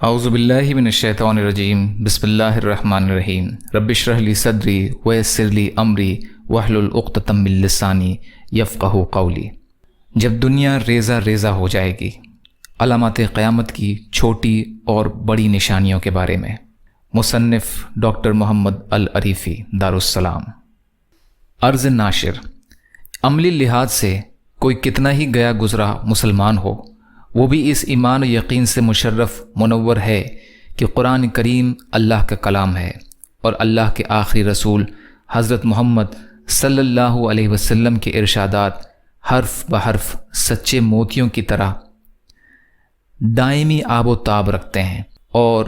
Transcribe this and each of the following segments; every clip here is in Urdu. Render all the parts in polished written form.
اعوذ باللہ من الشیطان الرجیم بسم اللہ الرحمن الرحیم رب اشرح لی صدری ویسر لی امری واحلل عقدۃ من لسانی یفقہوا قولی۔ جب دنیا ریزہ ریزہ ہو جائے گی، علامات قیامت کی چھوٹی اور بڑی نشانیوں کے بارے میں، مصنف ڈاکٹر محمد العریفی دارالسلام۔ عرض ناشر، عملی لحاظ سے کوئی کتنا ہی گیا گزرا مسلمان ہو، وہ بھی اس ایمان و یقین سے مشرف منور ہے کہ قرآن کریم اللہ کا کلام ہے اور اللہ کے آخری رسول حضرت محمد صلی اللہ علیہ وسلم کے ارشادات حرف بحرف سچے موتیوں کی طرح دائمی آب و تاب رکھتے ہیں اور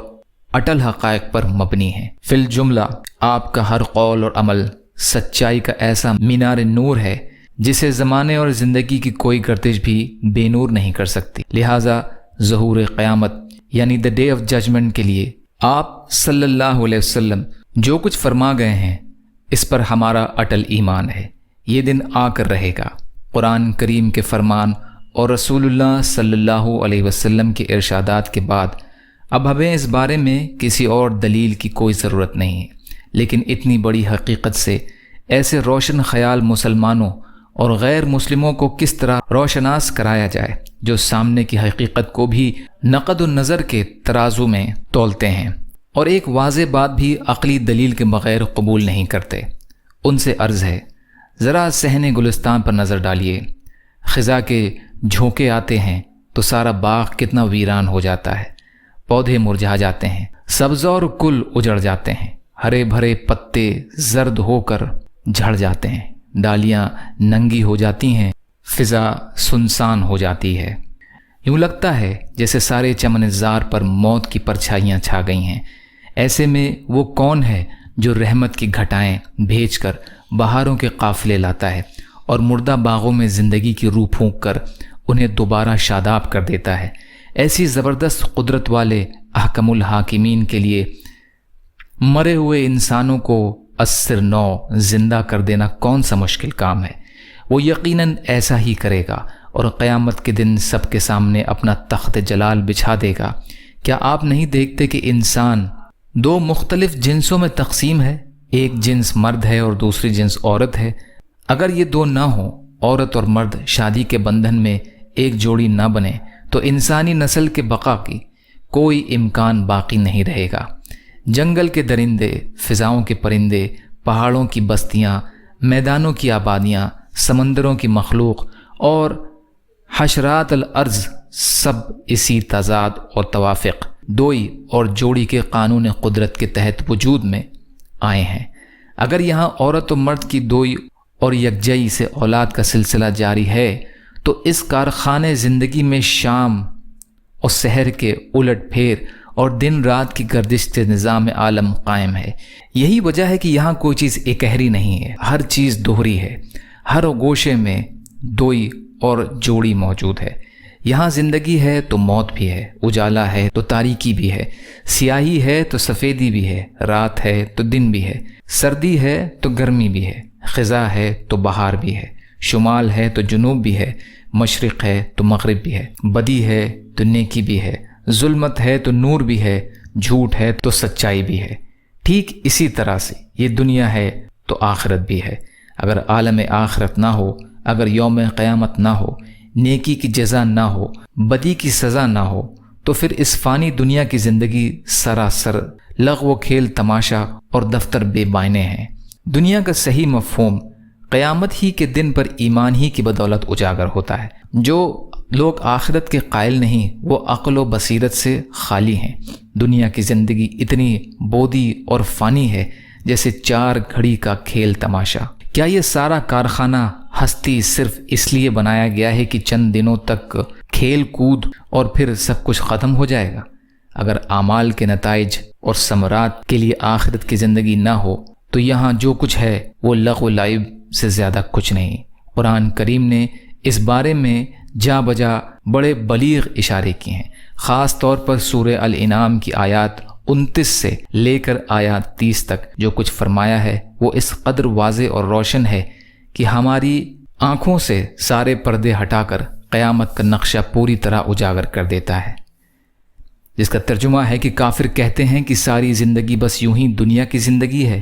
اٹل حقائق پر مبنی ہیں۔ فی الجملہ آپ کا ہر قول اور عمل سچائی کا ایسا مینار نور ہے جسے زمانے اور زندگی کی کوئی گردش بھی بے نور نہیں کر سکتی۔ لہٰذا ظہور قیامت یعنی دا ڈے آف ججمنٹ کے لیے آپ صلی اللہ علیہ وسلم جو کچھ فرما گئے ہیں، اس پر ہمارا اٹل ایمان ہے۔ یہ دن آ کر رہے گا۔ قرآن کریم کے فرمان اور رسول اللہ صلی اللہ علیہ وسلم کے ارشادات کے بعد اب ہمیں اس بارے میں کسی اور دلیل کی کوئی ضرورت نہیں ہے، لیکن اتنی بڑی حقیقت سے ایسے روشن خیال مسلمانوں اور غیر مسلموں کو کس طرح روشناس کرایا جائے جو سامنے کی حقیقت کو بھی نقد النظر کے ترازو میں تولتے ہیں اور ایک واضح بات بھی عقلی دلیل کے بغیر قبول نہیں کرتے۔ ان سے عرض ہے، ذرا صحن گلستان پر نظر ڈالیے۔ خزاں کے جھونکے آتے ہیں تو سارا باغ کتنا ویران ہو جاتا ہے، پودے مرجھا جاتے ہیں، سبز اور کل اجڑ جاتے ہیں، ہرے بھرے پتے زرد ہو کر جھڑ جاتے ہیں، ڈالیاں ننگی ہو جاتی ہیں، فضا سنسان ہو جاتی ہے۔ یوں لگتا ہے جیسے سارے چمن زار پر موت کی پرچھائیاں چھا گئی ہیں۔ ایسے میں وہ کون ہے جو رحمت کی گھٹائیں بھیج کر بہاروں کے قافلے لاتا ہے اور مردہ باغوں میں زندگی کی روح پھونک کر انہیں دوبارہ شاداب کر دیتا ہے؟ ایسی زبردست قدرت والے احکم الحاکمین کے لیے مرے ہوئے انسانوں کو اثر نو زندہ کر دینا کون سا مشکل کام ہے؟ وہ یقیناً ایسا ہی کرے گا اور قیامت کے دن سب کے سامنے اپنا تخت جلال بچھا دے گا۔ کیا آپ نہیں دیکھتے کہ انسان دو مختلف جنسوں میں تقسیم ہے؟ ایک جنس مرد ہے اور دوسری جنس عورت ہے۔ اگر یہ دو نہ ہوں، عورت اور مرد شادی کے بندھن میں ایک جوڑی نہ بنے، تو انسانی نسل کے بقا کی کوئی امکان باقی نہیں رہے گا۔ جنگل کے درندے، فضاؤں کے پرندے، پہاڑوں کی بستیاں، میدانوں کی آبادیاں، سمندروں کی مخلوق اور حشرات الارض سب اسی تضاد اور توافق، دوئی اور جوڑی کے قانون قدرت کے تحت وجود میں آئے ہیں۔ اگر یہاں عورت و مرد کی دوئی اور یکجائی سے اولاد کا سلسلہ جاری ہے، تو اس کارخانے زندگی میں شام اور سحر کے الٹ پھیر اور دن رات کی گردش سے نظام عالم قائم ہے۔ یہی وجہ ہے کہ یہاں کوئی چیز اکہری نہیں ہے، ہر چیز دوہری ہے، ہر گوشے میں دوئی اور جوڑی موجود ہے۔ یہاں زندگی ہے تو موت بھی ہے، اجالا ہے تو تاریکی بھی ہے، سیاہی ہے تو سفیدی بھی ہے، رات ہے تو دن بھی ہے، سردی ہے تو گرمی بھی ہے، خزاں ہے تو بہار بھی ہے، شمال ہے تو جنوب بھی ہے، مشرق ہے تو مغرب بھی ہے، بدی ہے تو نیکی بھی ہے، ظلمت ہے تو نور بھی ہے، جھوٹ ہے تو سچائی بھی ہے۔ ٹھیک اسی طرح سے یہ دنیا ہے تو آخرت بھی ہے۔ اگر عالم آخرت نہ ہو، اگر یوم قیامت نہ ہو، نیکی کی جزا نہ ہو، بدی کی سزا نہ ہو، تو پھر اس فانی دنیا کی زندگی سراسر لغو و کھیل تماشا اور دفتر بے معنی ہیں۔ دنیا کا صحیح مفہوم قیامت ہی کے دن پر ایمان ہی کی بدولت اجاگر ہوتا ہے۔ جو لوگ آخرت کے قائل نہیں، وہ عقل و بصیرت سے خالی ہیں۔ دنیا کی زندگی اتنی بودی اور فانی ہے جیسے چار گھڑی کا کھیل تماشا۔ کیا یہ سارا کارخانہ ہستی صرف اس لیے بنایا گیا ہے کہ چند دنوں تک کھیل کود اور پھر سب کچھ ختم ہو جائے گا؟ اگر اعمال کے نتائج اور ثمرات کے لیے آخرت کی زندگی نہ ہو، تو یہاں جو کچھ ہے وہ لغو و لعب سے زیادہ کچھ نہیں۔ قرآن کریم نے اس بارے میں جا بجا بڑے بلیغ اشارے کیے ہیں۔ خاص طور پر سورہ الانعام کی آیات 29 سے لے کر آیات 30 تک جو کچھ فرمایا ہے وہ اس قدر واضح اور روشن ہے کہ ہماری آنکھوں سے سارے پردے ہٹا کر قیامت کا نقشہ پوری طرح اجاگر کر دیتا ہے۔ جس کا ترجمہ ہے کہ کافر کہتے ہیں کہ ساری زندگی بس یوں ہی دنیا کی زندگی ہے،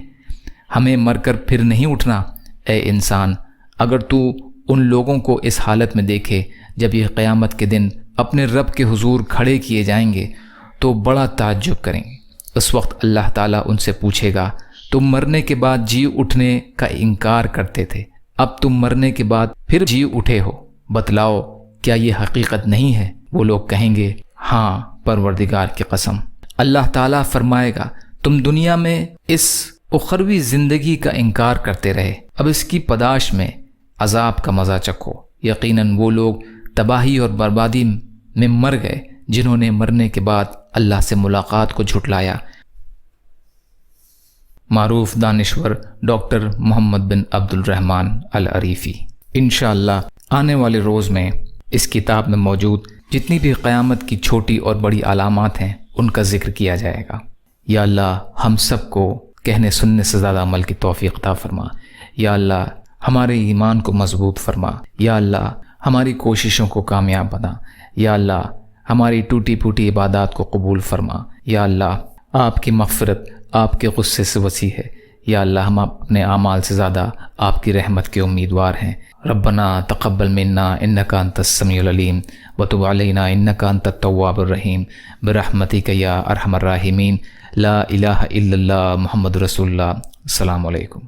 ہمیں مر کر پھر نہیں اٹھنا۔ اے انسان، اگر تو ان لوگوں کو اس حالت میں دیکھے جب یہ قیامت کے دن اپنے رب کے حضور کھڑے کیے جائیں گے تو بڑا تعجب کریں گے۔ اس وقت اللہ تعالیٰ ان سے پوچھے گا، تم مرنے کے بعد جی اٹھنے کا انکار کرتے تھے، اب تم مرنے کے بعد پھر جی اٹھے ہو، بتلاؤ کیا یہ حقیقت نہیں ہے؟ وہ لوگ کہیں گے، ہاں پروردگار کی قسم۔ اللہ تعالیٰ فرمائے گا، تم دنیا میں اس اخروی زندگی کا انکار کرتے رہے، اب اس کی پداش میں عذاب کا مزہ چکھو۔ یقیناً وہ لوگ تباہی اور بربادی میں مر گئے جنہوں نے مرنے کے بعد اللہ سے ملاقات کو جھٹلایا۔ معروف دانشور ڈاکٹر محمد بن عبد الرحمن العریفی۔ انشاءاللہ آنے والے روز میں اس کتاب میں موجود جتنی بھی قیامت کی چھوٹی اور بڑی علامات ہیں ان کا ذکر کیا جائے گا۔ یا اللہ ہم سب کو کہنے سننے سے زیادہ عمل کی توفیق عطا فرما۔ یا اللہ ہمارے ایمان کو مضبوط فرما۔ یا اللہ ہماری کوششوں کو کامیاب بنا۔ یا اللہ ہماری ٹوٹی پھوٹی عبادات کو قبول فرما۔ یا اللہ آپ کی مغفرت آپ کے غصے سے وسیع ہے۔ یا اللہ ہم اپنے اعمال سے زیادہ آپ کی رحمت کے امیدوار ہیں۔ ربنا تقبل منا انک انت السمیع العلیم وتب علینا انک انت التواب الرحیم برحمتک یا ارحم الراحمین۔ لا الہ الا اللہ محمد رسول اللہ۔ السلام علیکم۔